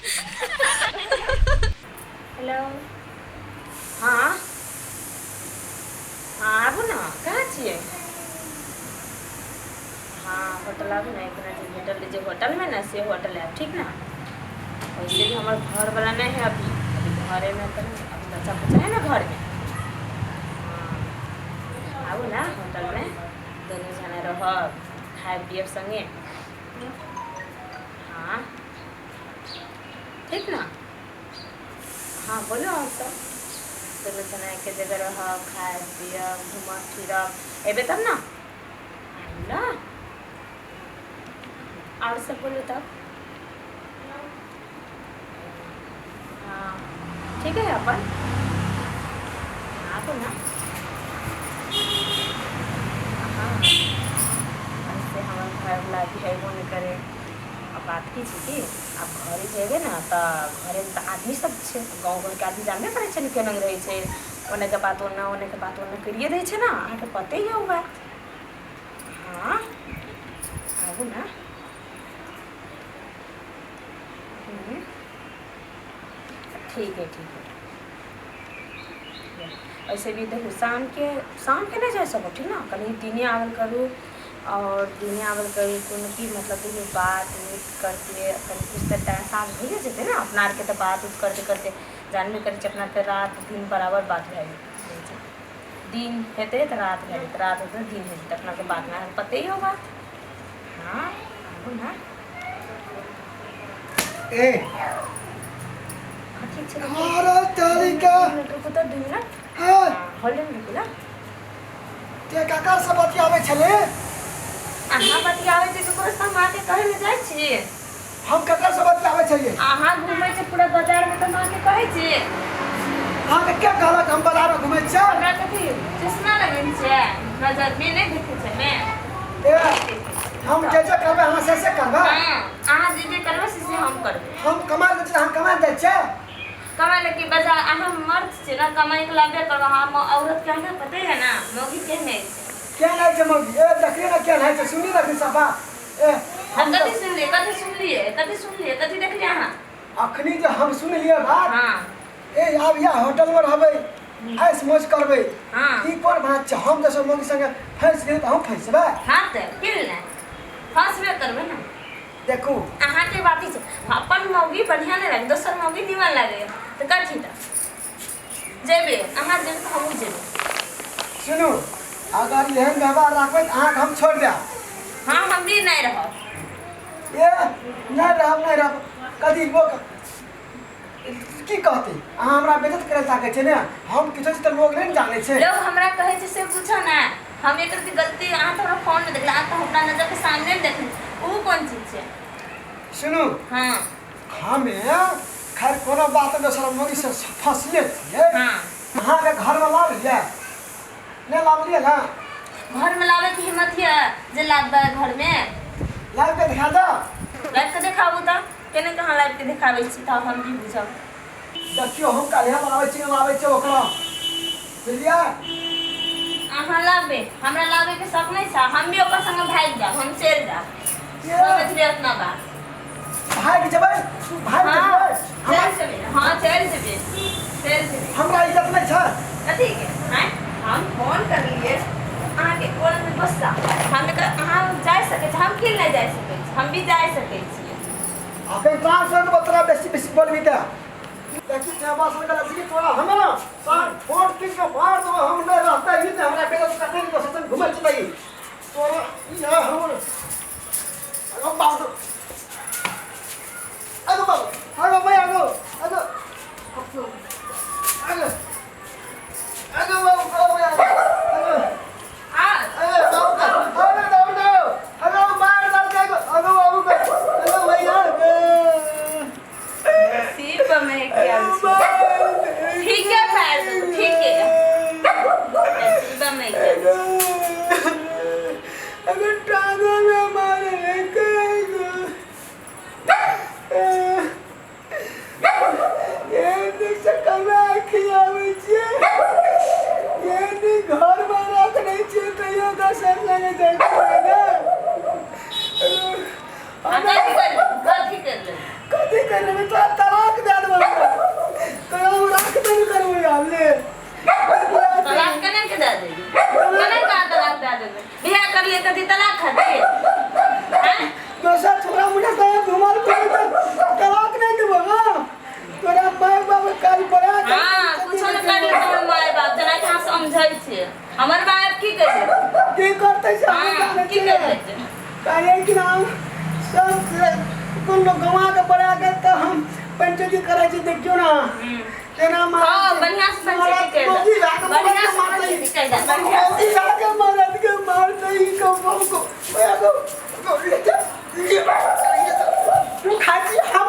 Hello हाँ हाँ आबू ना कहाँ छिए हाँ होटल आबू ना एक होटल लीजिए होटल में ना से होटल है ठीक ना। वैसे भी हमारे घर वाला नहीं है अभी अभी घरे में तो अभी बच्चा बच्चा है ना घर में। हाँ आबू ना होटल में दोनों जने रह खाए पिए संगे। हाँ ठीक ना। हाँ बोलो और सब दोनों जना एक जगह रह खाए पिए घूम फिर एबे तब ना ना और सब बोलो तब। हाँ ठीक है अपन आपको ना हाँ ऐसे हमारे घर वाला भी है वो नहीं करे। अब बात की कि अब घरे जेबे ना तो घरे में तो आदमी सब छे गाँव घर के आदमी जानबे करे छे केना रहे छे ओने के बात ओना करिए दै छे ना अहाँके पते ही होगा। हाँ आबू ना ठीक है ऐसे भी देखो शाम के नहीं जा सको ठीक ना कहीं दिने आवल करूँ और दिने आवल करी कोनो की मतलब कि बात उत करते कहीं कुछ तो टाइम साथ हो जाते ना अपना के तो बात उत करते करते जानबे करी अपना तो रात दिन बराबर बात भए दिन हेते तो रात भए रात होते दिन हेते अपना के बात में पते ही होगा। हाँ आबू ना ए ठीक है हमारा तालिका रुको तो 2 मिनट हां होल्ड में रुको ना ते काका से बतियावे छले अहाँ बतियावे छै ककरो से हम आके कहे ले जाइ छी। हम काका से बतियावे छलिए अहाँ घूमे छै पूरा बाजार में तो मां के कहे छी हां के क्या कहलक हम बाजार में घुमै छ हमरा कथि चश्मा लगन छै नजर में नहीं देखे छै मैं ए हम जे करबे हम से करबे। हां अहाँ जे करबे से हम करबे हम कमा दे हम कमा दे छ कमाई लगी बाजार अहाँ मर्द छै ना कमाई के लागे करबा हम औरत के हमें पता है ना मौगी के नहीं क्या नहीं छै मौगी ए देखिए ना क्या नहीं छै सुनी ना सफा ए हम कथि सुन लिए कथि देखलिए अहाँ अखनी जे हम सुन लिए बात हां ए अब या होटल में रहबे ऐस मौज करबे हां ई पर बात छ हम जैसे मौगी संगे फंस गए तो हम फंसबे हां त किल ना फंसबे करबे ना देखू अहाँ के बात ही अपन मौगी बढ़िया नहीं लगे दोसर मौगी निमन लगे तो कथी त जेबे अहाँ जेबे तो हमहू जेबे। सुनू अगर एहन व्यवहार रखबे तो अहाँ हम छोड़ दे। हाँ हम भी नहीं रहो ये नहीं रह कदी वो की कहते अहाँ हमरा बेइज्जत करे चाहे छे ने हम किछो से लोग नहीं जाने छे लोग हमरा कहे छे से पूछो ना हम एकर की गलती अहाँ तो हमरा फोन में देखला अहाँ तो हमरा नजर के सामने में देखली वो कौन चीज छे। सुनू हां हमें खैर कोनो बात दोसर मोगी से फंसले छिए। हां अहाँ के घर में लाभ लिया ने लाभ लिया ना घर में लावे की हिम्मत है जे लाबे घर में लाइव के दिखा दो लाइव के दिखाबू त केने कहां लाइव के दिखाबै छी त हम भी बुझब देखियो हम काल्हि लावे छी ओकरा बुझलिया अहाँ लाबे हमरा लाबे के शक नहीं छा हम भी ओकर संग भाग जाब हम चल जाब समझ ले अपना बात भाग जबै भाग जबै हां चल जेबे हमरा इज्जत नहीं छ कथी के हैं हम फोन कर लिए अहाँ के कॉल में बस्सा हम के अहाँ जा सके हम किल नहीं जा सके हम भी जा सके छी अपन ट्रांसफर बतरा बेसी बोलबी त देखि छ बस में गला सी तोरा हमरा सर फोन किन के मार दो हम नहीं रहता ही त हमरा बेटा कते को ससन घुमल छ भाई तोरा या हम बात आगो भाई आगो कथी कर लेबे पंचायती करायची देखियो ना तेना हां बढ़िया से पंचायती कर दे बढ़िया से पंचायती कर दे मोदी जाके मरद के मार दई को को तू खाती हम